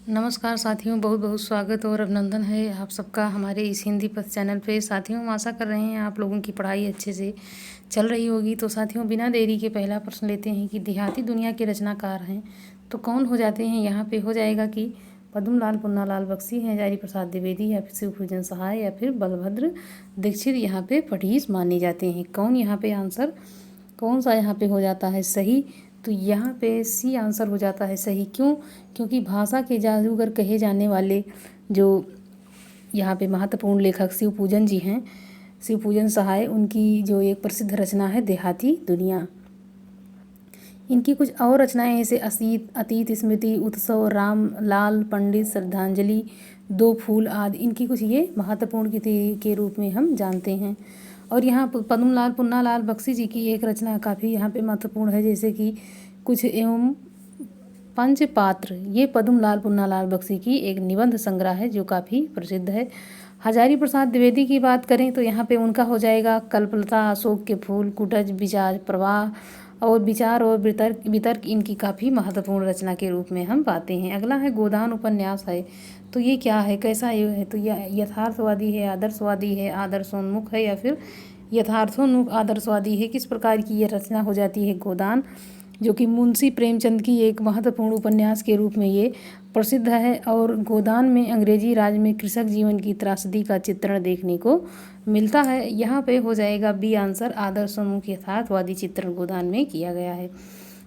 नमस्कार साथियों, बहुत बहुत स्वागत और अभिनंदन है आप सबका हमारे इस हिंदी पथ चैनल पे। साथियों, हम आशा कर रहे हैं आप लोगों की पढ़ाई अच्छे से चल रही होगी। तो साथियों, बिना देरी के पहला प्रश्न लेते हैं कि देहाती दुनिया के रचनाकार हैं तो कौन हो जाते हैं। यहाँ पे हो जाएगा कि पद्मलाल पुन्नालाल बख्शी हैं, हजारी प्रसाद द्विवेदी, या फिर शिवपूजन सहाय, या फिर बलभद्र दीक्षित यहाँ पे पठीस माने जाते हैं। कौन यहाँ पे आंसर, कौन सा यहाँ पे हो जाता है सही? तो यहाँ पे सी आंसर हो जाता है सही। क्यों? क्योंकि भाषा के जादूगर कहे जाने वाले जो यहाँ पे महत्वपूर्ण लेखक शिवपूजन जी हैं, शिवपूजन सहाय, उनकी जो एक प्रसिद्ध रचना है देहाती दुनिया। इनकी कुछ और रचनाएं जैसे अतीत स्मृति, उत्सव, राम लाल पंडित, श्रद्धांजलि, दो फूल आदि, इनकी कुछ ये महत्वपूर्ण कृति के रूप में हम जानते हैं। और यहाँ पद्मलाल पुन्नालाल बख्शी जी की एक रचना काफ़ी यहाँ पे महत्वपूर्ण है, जैसे कि कुछ एवं पंचपात्र। ये पद्मलाल पुन्नालाल बख्शी की एक निबंध संग्रह है जो काफ़ी प्रसिद्ध है। हजारी प्रसाद द्विवेदी की बात करें तो यहाँ पे उनका हो जाएगा कल्पलता, अशोक के फूल, कुटज, विचार प्रवाह और विचार और वितर्क इनकी काफ़ी महत्वपूर्ण रचना के रूप में हम पाते हैं। अगला है गोदान उपन्यास है, तो ये क्या है, कैसा ये है? तो यह यथार्थवादी है, आदर्शवादी है, आदर्शोन्मुख है, या फिर यथार्थोन्मुख आदर्शवादी है। किस प्रकार की ये रचना हो जाती है गोदान, जो कि मुंशी प्रेमचंद की एक महत्वपूर्ण उपन्यास के रूप में ये प्रसिद्ध है। और गोदान में अंग्रेजी राज में कृषक जीवन की त्रासदी का चित्रण देखने को मिलता है। यहाँ पे हो जाएगा बी आंसर, आदर्शोन्मुख यथार्थवादी चित्रण गोदान में किया गया है।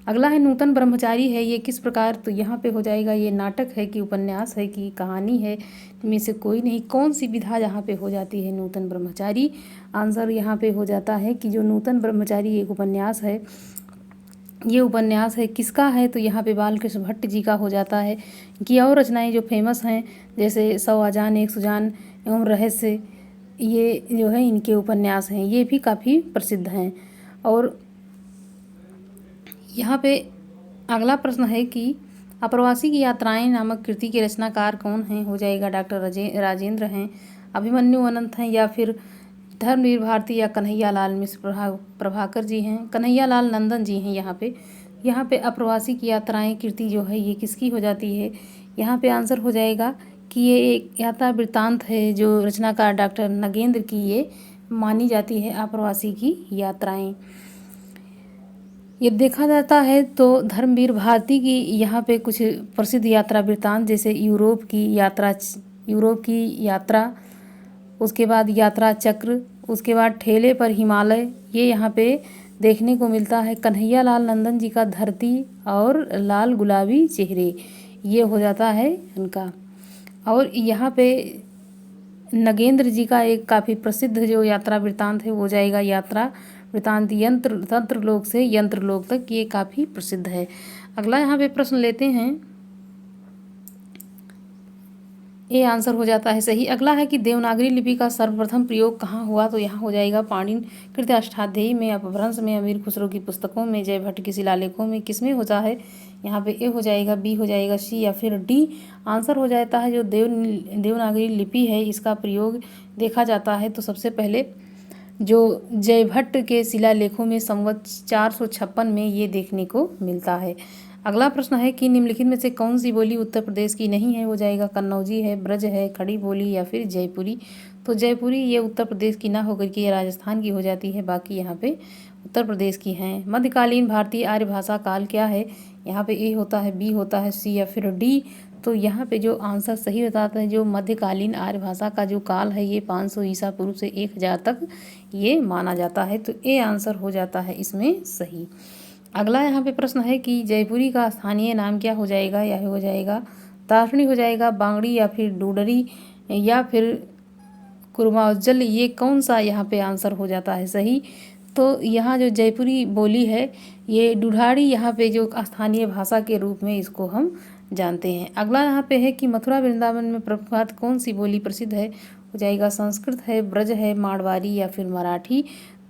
अगला है नूतन ब्रह्मचारी है, ये किस प्रकार? तो यहाँ पे हो जाएगा ये नाटक है कि उपन्यास है कि कहानी है, में से कोई नहीं। कौन सी विधा यहाँ पे हो जाती है नूतन ब्रह्मचारी? आंसर यहाँ पे हो जाता है कि जो नूतन ब्रह्मचारी एक उपन्यास है, ये उपन्यास है किसका है? तो यहाँ पे बालकृष्ण भट्ट जी का हो जाता है। कि और रचनाएं जो फेमस हैं जैसे सौ अजान एक सुजान एवं रहस्य, ये जो है इनके उपन्यास हैं, ये भी काफ़ी प्रसिद्ध हैं। और यहाँ पे अगला प्रश्न है कि अप्रवासी की यात्राएं नामक कृति के रचनाकार कौन हैं? हो जाएगा डॉक्टर राजेंद्र हैं, अभिमन्यु अनंत हैं, या फिर धर्मवीर भारती, या कन्हैया लाल मिश्र प्रभाकर जी हैं, कन्हैया लाल नंदन जी हैं। यहाँ पे अप्रवासी की यात्राएं कृति जो है ये किसकी हो जाती है? यहाँ पे आंसर हो जाएगा कि ये एक यात्रा वृत्तांत है जो रचनाकार डॉक्टर नगेंद्र की ये मानी जाती है, अप्रवासी की यात्राएं। ये देखा जाता है तो धर्मवीर भारती की यहाँ पे कुछ प्रसिद्ध यात्रा वृत्तांत जैसे यूरोप की यात्रा, उसके बाद यात्रा चक्र, उसके बाद ठेले पर हिमालय, ये यहाँ पे देखने को मिलता है। कन्हैया लाल नंदन जी का धरती और लाल गुलाबी चेहरे, ये हो जाता है उनका। और यहाँ पे नगेंद्र जी का एक काफ़ी प्रसिद्ध जो यात्रा वृत्तांत है वो जाएगा यात्रा वृत्तांत तंत्र लोक से यंत्र लोक तक, ये काफ़ी प्रसिद्ध है। अगला यहाँ पे प्रश्न लेते हैं, ये आंसर हो जाता है सही। अगला है कि देवनागरी लिपि का सर्वप्रथम प्रयोग कहाँ हुआ? तो यहाँ हो जाएगा पाणिनि कृत अष्टाध्यायी में, अपभ्रंश में, अमीर खुसरो की पुस्तकों में, जय भट्ट के शिलालेखों में, किसमें होता है? यहाँ पे ए हो जाएगा, बी हो जाएगा, सी, या फिर डी आंसर हो जाता है। जो देवनागरी लिपि है इसका प्रयोग देखा जाता है तो सबसे पहले जो जय भट्ट के शिलालेखों में संवत 456 में ये देखने को मिलता है। अगला प्रश्न है कि निम्नलिखित में से कौन सी बोली उत्तर प्रदेश की नहीं है? हो जाएगा कन्नौजी है, ब्रज है, खड़ी बोली, या फिर जयपुरी। तो जयपुरी ये उत्तर प्रदेश की ना होकर के ये राजस्थान की हो जाती है, बाकी यहाँ पे उत्तर प्रदेश की हैं। मध्यकालीन भारतीय आर्य भाषा काल क्या है? यहाँ पे ए होता है, बी होता है, सी, या फिर डी। तो यहाँ पे जो आंसर सही बताता है, जो मध्यकालीन आर्य भाषा का जो काल है ये 500 ईसा पूर्व से 1000 तक ये माना जाता है। तो ए आंसर हो जाता है इसमें सही। अगला यहाँ पे प्रश्न है कि जयपुरी का स्थानीय नाम क्या हो जाएगा? यह हो जाएगा तारणी, हो जाएगा बांगड़ी, या फिर डूडरी, या फिर कुरमाउज्जल, ये कौन सा यहाँ पे आंसर हो जाता है सही? तो यहाँ जो जयपुरी बोली है ये डुढाड़ी यहाँ पे जो स्थानीय भाषा के रूप में इसको हम जानते हैं। अगला यहाँ पे है कि मथुरा वृंदावन में प्रख्यात कौन सी बोली प्रसिद्ध है? हो जाएगा संस्कृत है, ब्रज है, मारवाड़ी, या फिर मराठी।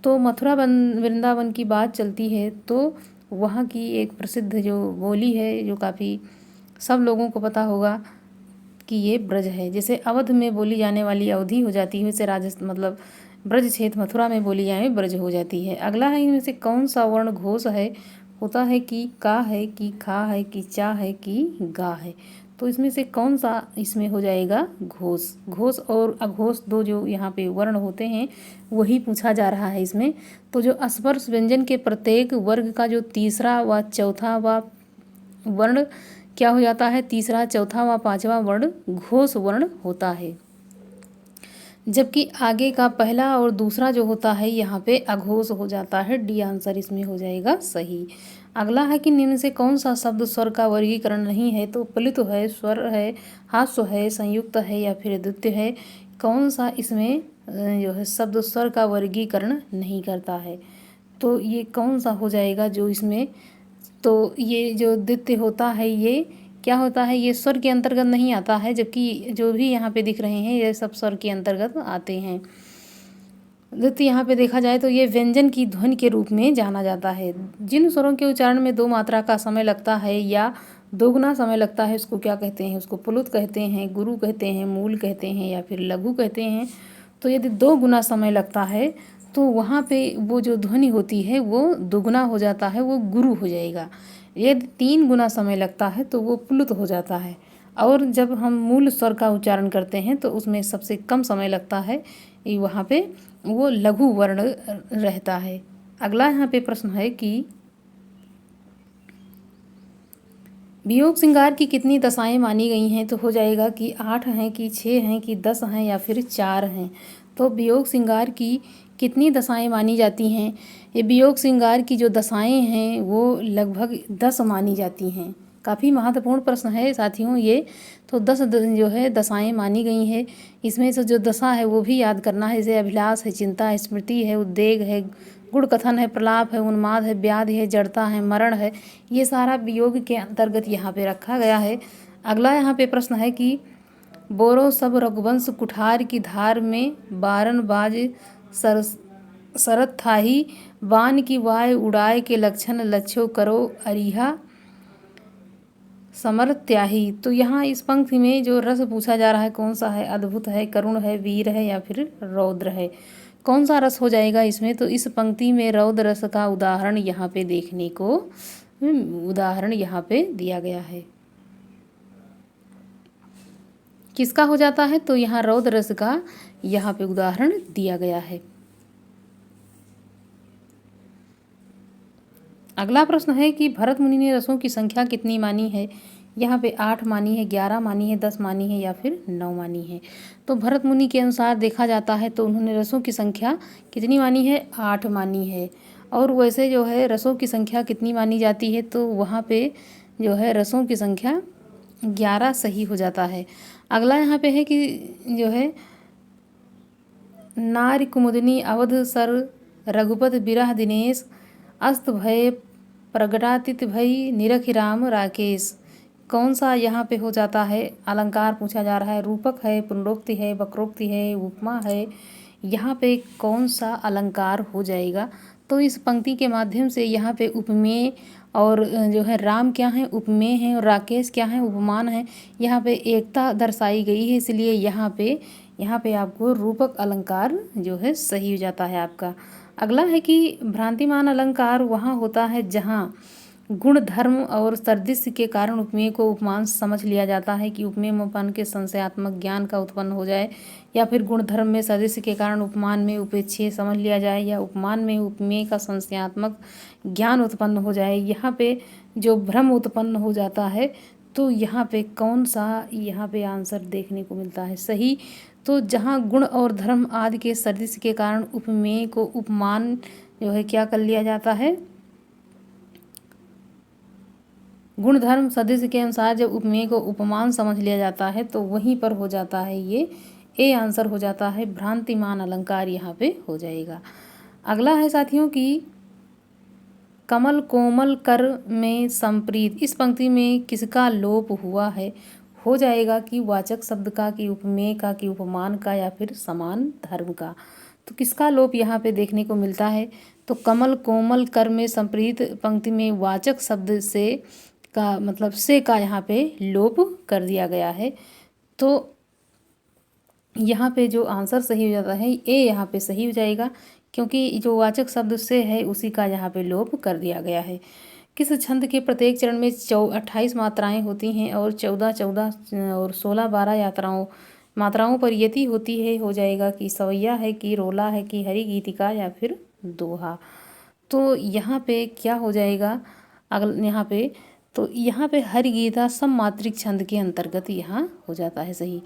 तो मथुरा वृंदावन की बात चलती है तो वहाँ की एक प्रसिद्ध जो बोली है जो काफ़ी सब लोगों को पता होगा कि ये ब्रज है। जैसे अवध में बोली जाने वाली अवधी हो जाती है, वैसे राजस्थान मतलब ब्रज क्षेत्र मथुरा में बोली जाने ब्रज हो जाती है। अगला है इनमें से कौन सा वर्ण घोष है? होता है कि का है कि खा है कि चा है कि गा है। तो इसमें से कौन सा इसमें हो जाएगा घोष। घोष और अघोष दो जो यहाँ पे वर्ण होते हैं वही पूछा जा रहा है इसमें। तो जो स्पर्श व्यंजन के प्रत्येक वर्ग का जो तीसरा व चौथा व वर्ण क्या हो जाता है, तीसरा चौथा व पांचवा वर्ण घोष वर्ण होता है, जबकि आगे का पहला और दूसरा जो होता है यहाँ पे अघोष हो जाता है। डी आंसर इसमें हो जाएगा सही। अगला है कि निम्न से कौन सा शब्द स्वर का वर्गीकरण नहीं है। तो प्लित है, स्वर है, हास्य है, संयुक्त है या फिर द्वितीय है। कौन सा इसमें जो है शब्द स्वर का वर्गीकरण नहीं करता है। तो ये कौन सा हो जाएगा जो इसमें, तो ये जो द्वितीय होता है ये क्या होता है, ये स्वर के अंतर्गत नहीं आता है, जबकि जो भी यहाँ पे दिख रहे हैं ये सब स्वर के अंतर्गत आते हैं। द्वितीय यहाँ पे देखा जाए तो ये व्यंजन की ध्वनि के रूप में जाना जाता है। जिन स्वरों के उच्चारण में दो मात्रा का समय लगता है या दोगुना समय लगता है उसको क्या कहते हैं, उसको प्लुत कहते हैं, गुरु कहते हैं, मूल कहते हैं या फिर लघु कहते हैं। तो यदि 2 गुना समय लगता है तो वहाँ पे वो जो ध्वनि होती है वो दुगुना हो जाता है, वो गुरु हो जाएगा। यदि 3 गुना समय लगता है तो वो प्लुत हो जाता है। और जब हम मूल स्वर का उच्चारण करते हैं तो उसमें सबसे कम समय लगता है, वहाँ पे वो लघु वर्ण रहता है। अगला यहाँ पे प्रश्न है कि वियोग श्रृंगार की कितनी दशाएं मानी गई हैं। तो हो जाएगा कि 8 हैं कि 6 हैं कि 10 हैं या फिर 4 हैं। तो वियोग श्रृंगार की कितनी दशाएं मानी जाती हैं। ये वियोग श्रृंगार की जो दशाएं हैं वो लगभग 10 मानी जाती हैं। काफ़ी महत्वपूर्ण प्रश्न है साथियों ये। तो 10 जो है दशाएं मानी गई हैं। इसमें से जो दशा है वो भी याद करना है, जैसे अभिलाष है, चिंता है, स्मृति है, उद्वेग है, गुण कथन है, प्रलाप है, उन्माद है, व्याधि है, जड़ता है, मरण है। ये सारा वियोग के अंतर्गत यहाँ पे रखा गया है। अगला यहाँ पे प्रश्न है कि बोरो सब रघुवंश कुठार की धार में बारन बाज शरत थाही बान की वाय उड़ाए के लक्षण लच्छो करो अरिहा समर त्याही। तो यहाँ इस पंक्ति में जो रस पूछा जा रहा है कौन सा है, अद्भुत है, करुण है, वीर है या फिर रौद्र है। कौन सा रस हो जाएगा इसमें। तो इस पंक्ति में रौद्र रस का उदाहरण यहाँ पे देखने को उदाहरण यहाँ पे दिया गया है। किसका हो जाता है, तो यहाँ रौद्र रस का यहाँ पे उदाहरण दिया गया है। अगला प्रश्न है कि भरत मुनि ने रसों की संख्या कितनी मानी है। यहाँ पे 8 मानी है, 11 मानी है, 10 मानी है या फिर 9 मानी है। तो भरत मुनि के अनुसार देखा जाता है तो उन्होंने रसों की संख्या कितनी मानी है, 8 मानी है। और वैसे जो है रसों की संख्या कितनी मानी जाती है, तो वहाँ पे जो है रसों की संख्या 11 सही हो जाता है। अगला यहाँ पे है कि जो है नारी कुमुदनी अवध सर रघुपत बिरह दिनेश अस्त भय प्रगटातीत भई निरखि राम राकेश। कौन सा यहाँ पे हो जाता है, अलंकार पूछा जा रहा है, रूपक है, पुनरोक्ति है, वक्रोक्ति है, उपमा है। यहाँ पे कौन सा अलंकार हो जाएगा। तो इस पंक्ति के माध्यम से यहाँ पे उपमेय और जो है राम क्या है, उपमेय है, और राकेश क्या है, उपमान है। यहाँ पे एकता दर्शाई गई है, इसलिए यहाँ पे आपको रूपक अलंकार जो है सही हो जाता है आपका। अगला है कि भ्रांतिमान अलंकार वहाँ होता है जहाँ गुण धर्म और सदृश्य के कारण उपमेय को उपमान समझ लिया जाता है, कि उपमेय में उपमान के संशयात्मक ज्ञान का उत्पन्न हो जाए, या फिर गुण धर्म में सदृश्य के कारण उपमान में उपेक्षीय समझ लिया जाए, या उपमान में उपमेय का संशयात्मक ज्ञान उत्पन्न हो जाए। यहाँ पे जो भ्रम उत्पन्न हो जाता है, तो यहाँ पे कौन सा यहाँ पे आंसर देखने को मिलता है सही। तो जहाँ गुण और धर्म आदि के सदृश्य के कारण उपमेय को उपमान जो है क्या कर लिया जाता है, गुण धर्म सदृश्य के अनुसार जब उपमेय को उपमान समझ लिया जाता है तो वहीं पर हो जाता है ये ए आंसर हो जाता है, भ्रांतिमान अलंकार यहाँ पे हो जाएगा। अगला है साथियों की कमल कोमल कर में संप्रीत, इस पंक्ति में किसका लोप हुआ है। हो जाएगा कि वाचक शब्द का, कि उपमेय का, कि उपमान का, या फिर समान धर्म का। तो किसका लोप यहाँ पे देखने को मिलता है। तो कमल कोमल कर में संप्रीत पंक्ति में वाचक शब्द से का मतलब से का यहाँ पे लोप कर दिया गया है। तो यहाँ पे जो आंसर सही हो जाता है ए यहाँ पे सही हो जाएगा, क्योंकि जो वाचक शब्द से है उसी का यहाँ पे लोप कर दिया गया है। किस छंद के प्रत्येक चरण में 28 मात्राएं होती हैं और 14 और 16 मात्राओं पर यति होती है? हो जाएगा कि सवैया है कि रोला है कि हरि गीतिका या फिर दोहा। तो यहाँ पे क्या हो जाएगा यहाँ पे हरि गीता सममात्रिक छंद के अंतर्गत यहाँ हो जाता है सही,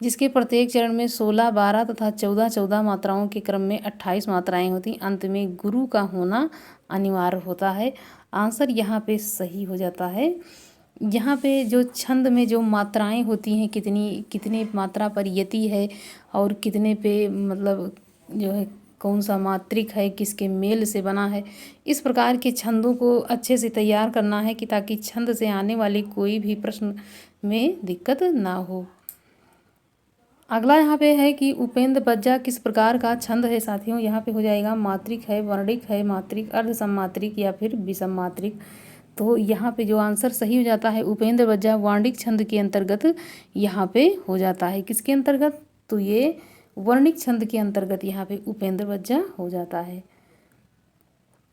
जिसके प्रत्येक चरण में 16, 12 तथा 14 मात्राओं के क्रम में 28 मात्राएं होती। अंत में गुरु का होना अनिवार्य होता है। आंसर यहाँ पे सही हो जाता है। यहाँ पे जो छंद में जो मात्राएं होती हैं, कितने मात्रा पर यति है और कितने पे मतलब जो है कौन सा मात्रिक है, किसके मेल से बना है, इस प्रकार के छंदों को अच्छे से तैयार करना है कि ताकि छंद से आने वाले कोई भी प्रश्न में दिक्कत ना हो। अगला यहाँ पे है कि उपेंद्र बज्जा किस प्रकार का छंद है साथियों? यहाँ पे हो जाएगा मात्रिक है, वर्णिक है, मात्रिक, अर्ध सम्मात्रिक या फिर विषम मात्रिक। तो यहाँ पे जो आंसर सही हो जाता है उपेंद्र बज्जा वर्णिक छंद के अंतर्गत यहाँ पे हो जाता है। किसके अंतर्गत? तो ये वर्णिक छंद के अंतर्गत यहाँ पे उपेंद्र बज्जा हो जाता है।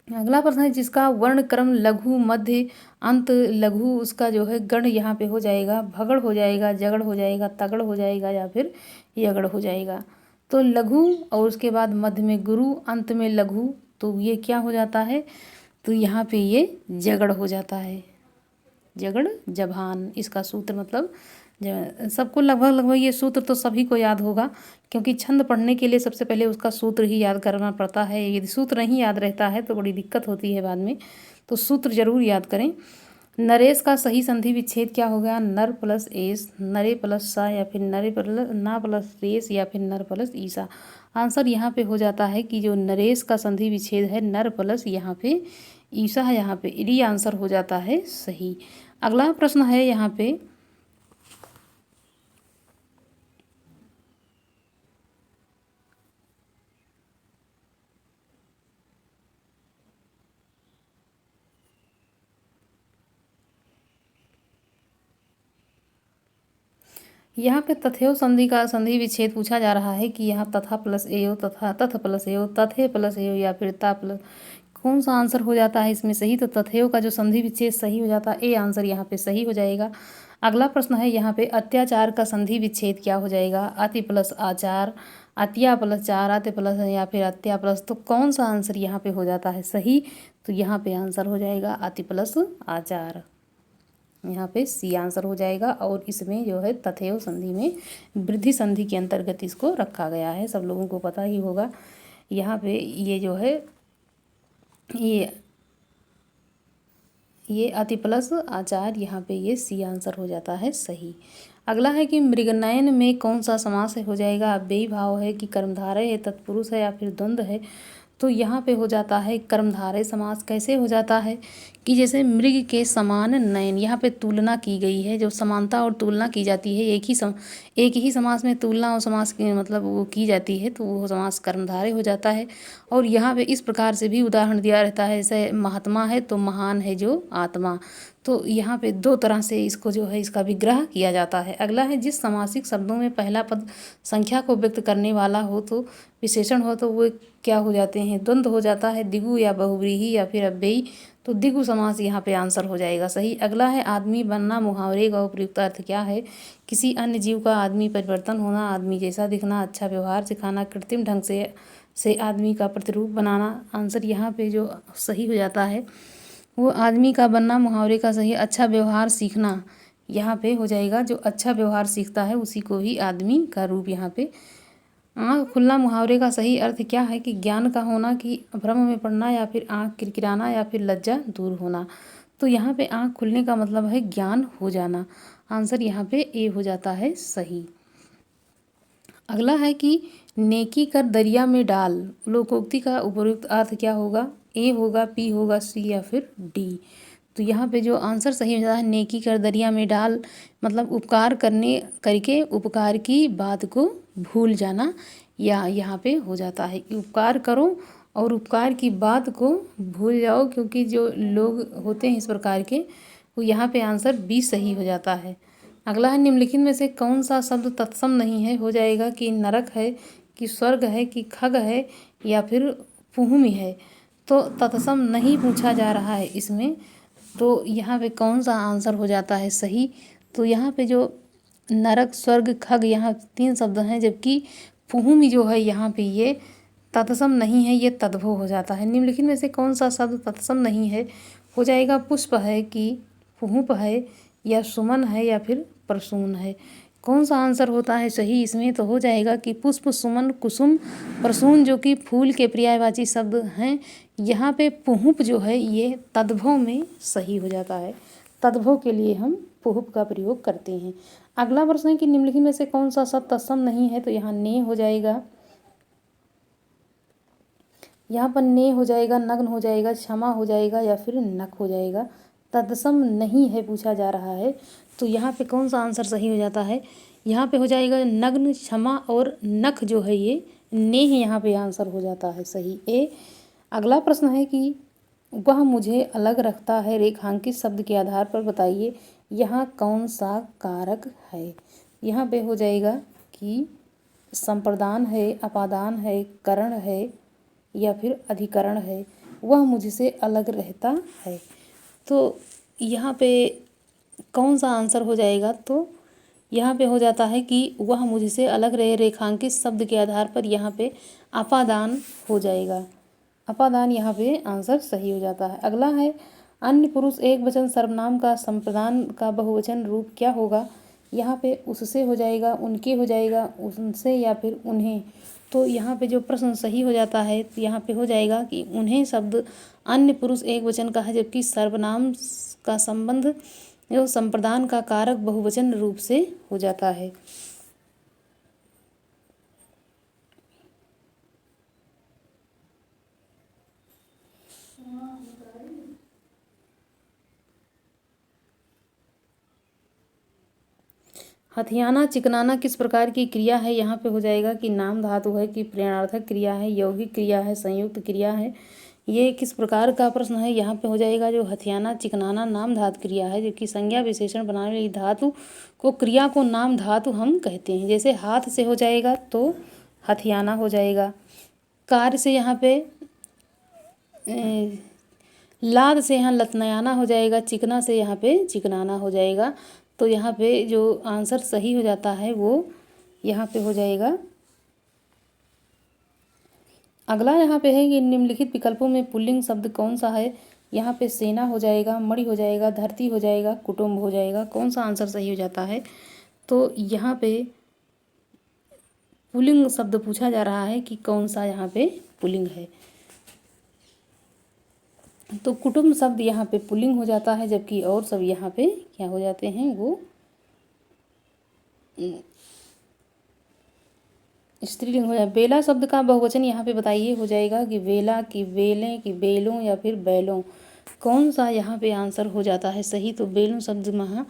अगला प्रश्न है जिसका वर्ण क्रम लघु मध्य अंत लघु, उसका जो है गण यहाँ पे हो जाएगा भगड़ हो जाएगा, जगड़ हो जाएगा, तगड़ हो जाएगा या फिर यगड़ हो जाएगा। तो लघु और उसके बाद मध्य में गुरु, अंत में लघु, तो ये क्या हो जाता है? तो यहाँ पे ये जगड़ हो जाता है। जगड़ जभान, इसका सूत्र मतलब सबको लगभग ये सूत्र तो सभी को याद होगा, क्योंकि छंद पढ़ने के लिए सबसे पहले उसका सूत्र ही याद करना पड़ता है। यदि सूत्र नहीं याद रहता है तो बड़ी दिक्कत होती है बाद में, तो सूत्र जरूर याद करें। नरेश का सही संधि विच्छेद क्या होगा? नर प्लस एस, नरे प्लस सा या फिर नरे प्लस ना प्लस रेस या फिर नर प्लस ईसा। आंसर यहाँ पे हो जाता है कि जो नरेश का संधि विच्छेद है नर प्लस यहाँ पे ईसा है, यहाँ पे डी आंसर हो जाता है सही। अगला प्रश्न है यहाँ पे तथेव संधि का संधि विच्छेद पूछा जा रहा है कि यहाँ तथा प्लस एयो तथा तथ प्लस एयो, तथे प्लस एयो या फिर ता प्लस, कौन सा आंसर हो जाता है इसमें सही? तो तथेव का जो संधि विच्छेद सही हो जाता है, ए आंसर यहाँ पे सही हो जाएगा। अगला प्रश्न है यहाँ पे अत्याचार का संधि विच्छेद क्या हो जाएगा? अति प्लस आचार, अत्या प्लस चार, अत्य प्लस या फिर अत्या प्लस, तो कौन सा आंसर यहाँ पे हो जाता है सही? तो यहाँ पे आंसर हो जाएगा अति प्लस आचार, यहाँ पे सी आंसर हो जाएगा। और इसमें जो है तथेव संधि में वृद्धि संधि के अंतर्गत इसको रखा गया है, सब लोगों को पता ही होगा। यहाँ पे ये जो है ये अति प्लस आचार, यहाँ पे ये सी आंसर हो जाता है सही। अगला है कि मृगनयन में कौन सा समास हो जाएगा? अव्ययी भाव है कि कर्मधारय है, तत्पुरुष है या फिर द्वंद्व है? तो यहाँ पे हो जाता है कर्मधारय समास। कैसे हो जाता है कि जैसे मृग के समान नयन, यहाँ पे तुलना की गई है, जो समानता और तुलना की जाती है एक ही समास में तुलना और समास की मतलब वो की जाती है, तो वो समास कर्मधारय हो जाता है। और यहाँ पे इस प्रकार से भी उदाहरण दिया रहता है, जैसे महात्मा है तो महान है जो आत्मा, तो यहाँ पे दो तरह से इसको जो है इसका विग्रह किया जाता है। अगला है जिस समासिक शब्दों में पहला पद संख्या को व्यक्त करने वाला हो तो विशेषण हो तो वो क्या हो जाते हैं? द्वंद्व हो जाता है, द्विगु या बहुव्रीहि या फिर अव्ययी, तो द्विगु समास यहाँ पे आंसर हो जाएगा सही। अगला है आदमी बनना मुहावरे का उपयुक्त अर्थ क्या है? किसी अन्य जीव का आदमी परिवर्तन होना, आदमी जैसा दिखना, अच्छा व्यवहार सिखाना, कृत्रिम ढंग से आदमी का प्रतिरूप बनाना। आंसर यहाँ पे जो सही हो जाता है वो आदमी का बनना मुहावरे का सही, अच्छा व्यवहार सीखना यहाँ पे हो जाएगा, जो अच्छा व्यवहार सीखता है उसी को ही आदमी का रूप यहाँ पे। आँख खुलना मुहावरे का सही अर्थ क्या है? कि ज्ञान का होना, कि भ्रम में पड़ना या फिर आँख किरकिराना या फिर लज्जा दूर होना। तो यहाँ पे आँख खुलने का मतलब है ज्ञान हो जाना। आंसर यहाँ पे ए हो जाता है सही। अगला है कि नेकी कर दरिया में डाल, लोकोक्ति का उपयुक्त अर्थ क्या होगा? ए होगा, पी होगा, सी या फिर डी। तो यहाँ पे जो आंसर सही हो जाता है नेकी कर दरिया में डाल, मतलब उपकार करके उपकार की बात को भूल जाना, या यहाँ पे हो जाता है कि उपकार करो और उपकार की बात को भूल जाओ, क्योंकि जो लोग होते हैं इस प्रकार के, वो यहाँ पे आंसर बी सही हो जाता है। अगला है निम्नलिखित में से कौन सा शब्द तत्सम नहीं है? हो जाएगा कि नरक है, कि स्वर्ग है, कि खग है या फिर भूमि है। तो तत्सम नहीं पूछा जा रहा है इसमें, तो यहाँ पे कौन सा आंसर हो जाता है सही? तो यहाँ पे जो नरक, स्वर्ग, खग, यहाँ 3 शब्द हैं, जबकि पुहुम जो है यहाँ पे ये तत्सम नहीं है, ये तद्भव हो जाता है। निम्नलिखित में से कौन सा शब्द तत्सम नहीं है? हो जाएगा पुष्प है कि पुहुप है या सुमन है या फिर प्रसून है। कौन सा आंसर होता है सही इसमें? तो हो जाएगा कि पुष्प, सुमन, कुसुम, प्रसून जो कि फूल के पर्यायवाची शब्द हैं। यहाँ पे पुहुप जो है ये तद्भव में सही हो जाता है। तद्भव के लिए हम पुहुप का प्रयोग करते हैं। अगला प्रश्न है कि निम्नलिखित में से कौन सा शब्द तत्सम नहीं है? तो यहाँ ने हो जाएगा, यहाँ पर ने हो जाएगा, नग्न हो जाएगा, क्षमा हो जाएगा या फिर नख हो जाएगा। तत्सम नहीं है पूछा जा रहा है, तो यहाँ पे कौन सा आंसर सही हो जाता है? यहाँ पे हो जाएगा नग्न, क्षमा और नख जो है ये ने ही यहाँ पे आंसर हो जाता है सही ए। अगला प्रश्न है कि वह मुझे अलग रखता है, रेखांकित शब्द के आधार पर बताइए यहाँ कौन सा कारक है? यहाँ पे हो जाएगा कि संप्रदान है, अपादान है, करण है या फिर अधिकरण है। वह मुझसे अलग रहता है, तो यहाँ पे कौन सा आंसर हो जाएगा? तो यहाँ पे हो जाता है कि वह मुझसे अलग रहे, रेखांकित शब्द के आधार पर यहाँ पे अपादान हो जाएगा। अपादान यहाँ पे आंसर सही हो जाता है। अगला है अन्य पुरुष एक वचन सर्वनाम का संप्रदान का बहुवचन रूप क्या होगा? यहाँ पे उससे हो जाएगा, उनके हो जाएगा, उनसे या फिर उन्हें। तो यहाँ पे जो प्रश्न सही हो जाता है तो यहाँ पे हो जाएगा कि उन्हें शब्द अन्य पुरुष एक वचन का है, जबकि सर्वनाम का संबंध जो संप्रदान का कारक बहुवचन रूप से हो जाता है। हथियाना, चिकनाना किस प्रकार की क्रिया है? यहाँ पे हो जाएगा कि नाम धातु है कि प्रेरणार्थक क्रिया है, यौगिक क्रिया है, संयुक्त क्रिया है। ये किस प्रकार का प्रश्न है? यहाँ पे हो जाएगा जो हथियाना, चिकनाना नाम धातु क्रिया है, जबकि संज्ञा विशेषण बनाने वाली धातु को क्रिया को नाम धातु हम कहते हैं। जैसे हाथ से हो जाएगा तो हथियाना हो जाएगा, कार्य से यहाँ पे लाद से यहाँ लतनयाना हो जाएगा, चिकना से यहाँ पे चिकनाना हो जाएगा। तो यहाँ पे जो आंसर सही हो जाता है वो यहाँ पे हो जाएगा। अगला यहाँ पे है कि निम्नलिखित विकल्पों में पुल्लिंग शब्द कौन सा है? यहाँ पे सेना हो जाएगा, मणि हो जाएगा, धरती हो जाएगा, कुटुंब हो जाएगा। कौन सा आंसर सही हो जाता है? तो यहाँ पे पुल्लिंग शब्द पूछा जा रहा है कि कौन सा यहाँ पे पुल्लिंग है। तो कुटुंब शब्द यहाँ पे पुल्लिंग हो जाता है, जबकि और सब यहाँ पे क्या हो जाते हैं? वो स्त्रीलिंग हो जाए। बेला शब्द का बहुवचन यहाँ पे बताइए। हो जाएगा कि बेला, कि बेलें, कि बेलों या फिर बैलों। कौन सा यहाँ पे आंसर हो जाता है सही? तो बेलों शब्द महा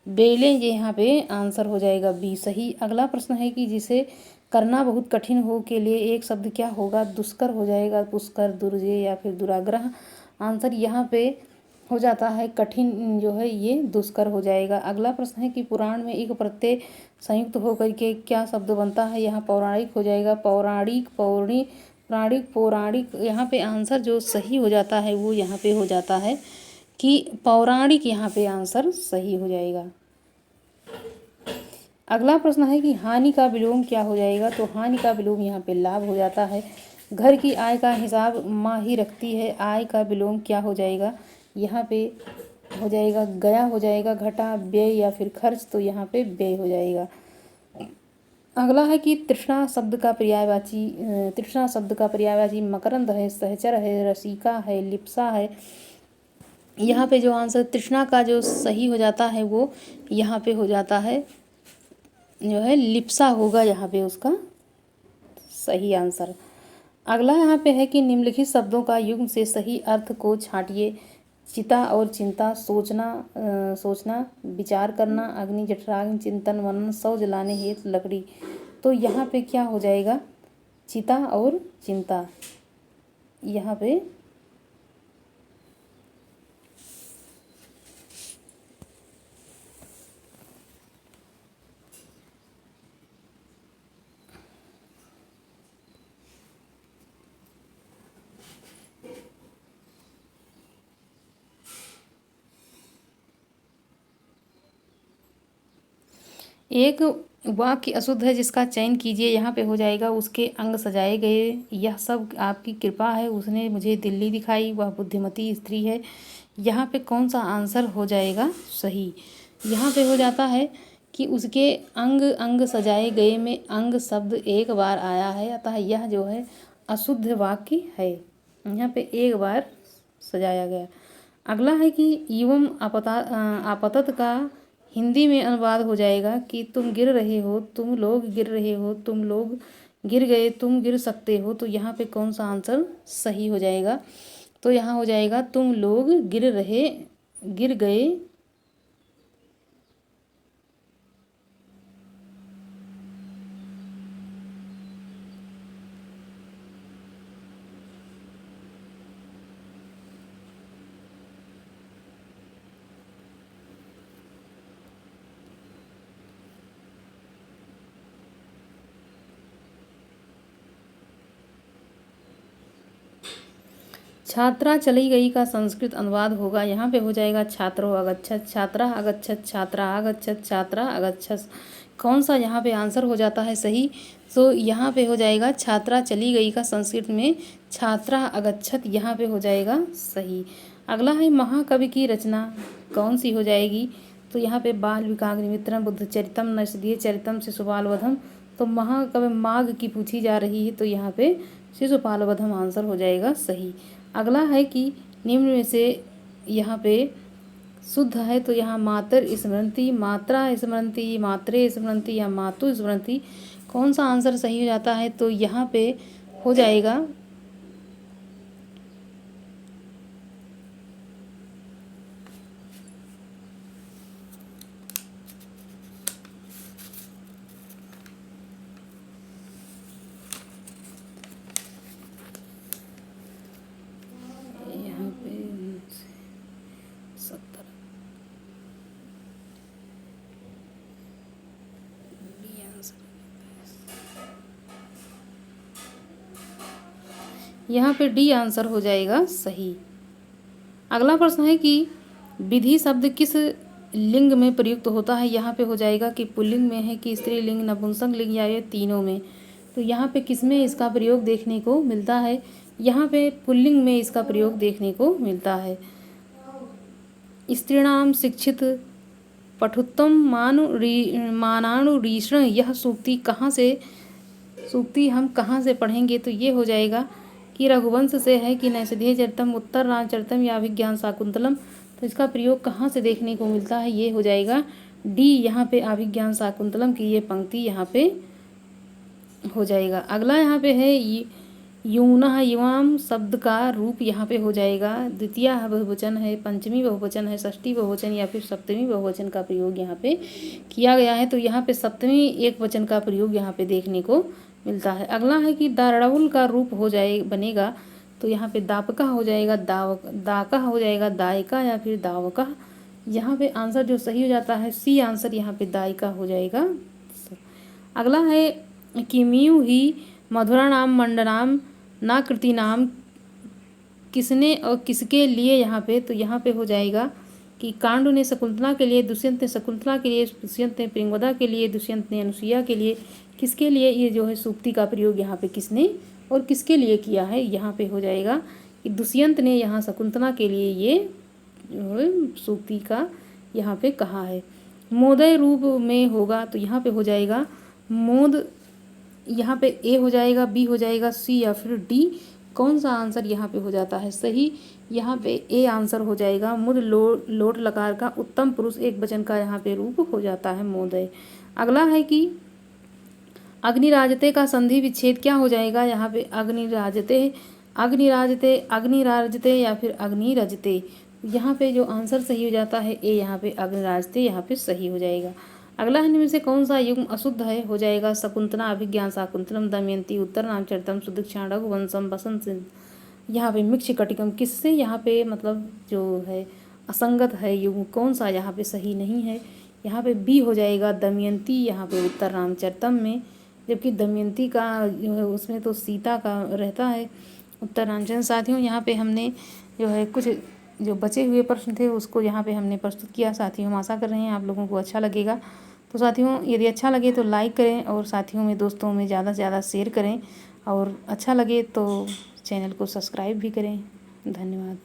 बेलें ये यहाँ पे आंसर हो जाएगा बी सही। अगला प्रश्न है कि जिसे करना बहुत कठिन हो के लिए एक शब्द क्या होगा? दुष्कर हो जाएगा, पुष्कर, दुर्जय या फिर दुराग्रह। आंसर यहाँ पे हो जाता है कठिन जो है ये दुष्कर हो जाएगा। अगला प्रश्न है कि पुराण में एक प्रत्यय संयुक्त होकर के क्या शब्द बनता है? यहाँ पौराणिक हो जाएगा, पौराणिक, प्राणिक, पौराणिक। यहाँ पे आंसर जो सही हो जाता है वो यहाँ पे हो जाता है कि पौराणिक, यहाँ पे आंसर सही हो जाएगा। अगला प्रश्न है कि हानि का विलोम क्या हो जाएगा? तो हानि का विलोम यहाँ पे लाभ हो जाता है। घर की आय का हिसाब माँ ही रखती है, आय का विलोम क्या हो जाएगा? यहाँ पे हो जाएगा गया हो जाएगा, घटा, व्यय या फिर खर्च। तो यहाँ पे व्यय हो जाएगा। अगला है कि तृष्णा शब्द का पर्यायवाची मकरंद है, सहचर है, रसिका है, लिप्सा है। यहाँ पे जो आंसर तृष्णा का जो सही हो जाता है वो यहाँ पे हो जाता है जो है लिप्सा होगा, यहाँ पे उसका सही आंसर। अगला यहाँ पे है कि निम्नलिखित शब्दों का युग्म से सही अर्थ को छांटिए। चिता और चिंता, सोचना, विचार करना, अग्नि, जठराग्नि, चिंतन, मनन, शव जलाने हेतु लकड़ी। तो यहाँ पे क्या हो जाएगा? चिता और चिंता। यहाँ पे एक वाक्य अशुद्ध है जिसका चयन कीजिए। यहाँ पे हो जाएगा उसके अंग सजाए गए, यह सब आपकी कृपा है, उसने मुझे दिल्ली दिखाई, वह बुद्धिमती स्त्री है। यहाँ पे कौन सा आंसर हो जाएगा सही? यहाँ पे हो जाता है कि उसके अंग अंग सजाए गए में अंग शब्द एक बार आया है, अतः यह जो है अशुद्ध वाक्य है। यहाँ पे एक बार सजाया गया। अगला है कि एवं आपातत का हिंदी में अनुवाद हो जाएगा कि तुम गिर रहे हो, तुम लोग गिर रहे हो, तुम लोग गिर गए, तुम गिर सकते हो। तो यहाँ पे कौन सा आंसर सही हो जाएगा? तो यहाँ हो जाएगा तुम लोग गिर गए। छात्रा चली गई का संस्कृत अनुवाद होगा। यहाँ पे हो जाएगा छात्रो अगच्छत, छात्रा अगच्छत, छात्रा आगच्छत, छात्रा अगच्छत। कौन सा यहाँ पे आंसर हो जाता है सही? तो यहाँ पे हो जाएगा छात्रा चली गई का संस्कृत में छात्रा अगच्छत, यहाँ पे हो जाएगा सही। अगला है महाकवि की रचना कौन सी हो जाएगी? तो यहाँ पे बाल विकाग्निमित्रम बुद्ध चरितम नरसिंह चरितम शिशुपाल वधम। तो महाकवि माघ की पूछी जा रही है, तो यहाँ पे शिशुपाल वधम आंसर हो जाएगा सही। अगला है कि निम्न में से यहाँ पे शुद्ध है, तो यहाँ मातर स्मृति, मात्रा स्मृति, मात्रे स्मृति या मातु स्मृति, कौन सा आंसर सही हो जाता है? तो यहाँ पे हो जाएगा यहाँ पे 70 डी आंसर। यहाँ पे डी आंसर हो जाएगा सही। अगला प्रश्न है कि विधि शब्द किस लिंग में प्रयुक्त होता है? यहाँ पे हो जाएगा कि पुल्लिंग में है कि स्त्रीलिंग, नपुंसक लिंग या ये तीनों में। तो यहाँ पे किस में इसका प्रयोग देखने को मिलता है? यहाँ पे पुल्लिंग में इसका प्रयोग देखने को मिलता है। स्त्रीणाम शिक्षित पठुत्तम मानानुरीषण, यह सूक्ति कहाँ से, सूक्ति हम कहाँ से पढ़ेंगे? तो ये हो जाएगा कि रघुवंश से है कि नैषधीय चरितम, उत्तर रामचरितम या अभिज्ञान शाकुंतलम। तो इसका प्रयोग कहाँ से देखने को मिलता है? ये हो जाएगा डी, यहाँ पे अभिज्ञान शाकुंतलम की ये पंक्ति यहाँ पे हो जाएगा। अगला यहाँ पे है यूनः, युवाम शब्द का रूप यहाँ पे हो जाएगा द्वितीय बहुवचन है, पंचमी बहुवचन है, षष्ठी बहुवचन या फिर सप्तमी बहुवचन का प्रयोग यहाँ पे किया गया है। तो यहाँ पे सप्तमी एक वचन का प्रयोग यहाँ पे देखने को मिलता है। अगला है कि दारड़उल का रूप हो जाए बनेगा, तो यहाँ पे दापका हो जाएगा, दाका हो जाएगा, दायका या फिर दावका। यहाँ पे आंसर जो सही हो जाता है सी आंसर, यहाँ पे दायका हो जाएगा। अगला है कि म्यू ही मधुरा नाम मंडनाम नाकृति नाम, किसने और किसके लिए यहाँ पे? तो यहाँ पे हो जाएगा कि कांडू ने शकुंतला के लिए, दुष्यंत ने शकुंतला के लिए, दुष्यंत ने प्रिंगवदा के लिए, दुष्यंत ने अनुसुईया के लिए, किसके लिए ये जो है सूक्ति का प्रयोग यहाँ पे किसने और किसके लिए किया है? यहाँ पे हो जाएगा कि दुष्यंत ने यहाँ शकुंतला के लिए ये सूक्ति का यहाँ पे कहा है। मोदय रूप में होगा, तो यहाँ पे हो जाएगा मोद, यहाँ पे ए हो जाएगा, बी हो जाएगा, सी या फिर डी। कौन सा आंसर यहाँ पे हो जाता है सही? यहाँ पे ए आंसर हो जाएगा। मुद लोट लकार का उत्तम पुरुष एक वचन का यहाँ पे रूप हो जाता है मोदय। अगला है कि अग्निराजते का संधि विच्छेद क्या हो जाएगा? यहाँ पे अग्निराजते, अग्निराजते, अग्निराजते या फिर अग्निरजते। यहाँ पे जो आंसर सही हो जाता है ए, यहाँ पे अग्निराजते यहाँ पे सही हो जाएगा। अगला है में से कौन सा युग्म अशुद्ध है? हो जाएगा शकुंतला, अभिज्ञान शाकुंतलम, दमयंती, उत्तर रामचरितम, सुदीक्षाण, रघुवंशम, बसंत। यहाँ पे मिक्ष कटिकम, किससे यहाँ पे मतलब जो है असंगत है युग्म, कौन सा यहाँ पे सही नहीं है? यहाँ पे बी हो जाएगा दमयंती, यहाँ पे उत्तर रामचरितम में, जबकि दमयंती का जो है उसमें तो सीता का रहता है उत्तर रामचरितम। साथियों यहाँ पे हमने जो है कुछ जो बचे हुए प्रश्न थे उसको यहाँ पे हमने प्रस्तुत किया। साथियों हम आशा कर रहे हैं आप लोगों को अच्छा लगेगा। तो साथियों यदि अच्छा लगे तो लाइक करें और साथियों में दोस्तों में ज़्यादा से ज़्यादा शेयर करें और अच्छा लगे तो चैनल को सब्सक्राइब भी करें। धन्यवाद।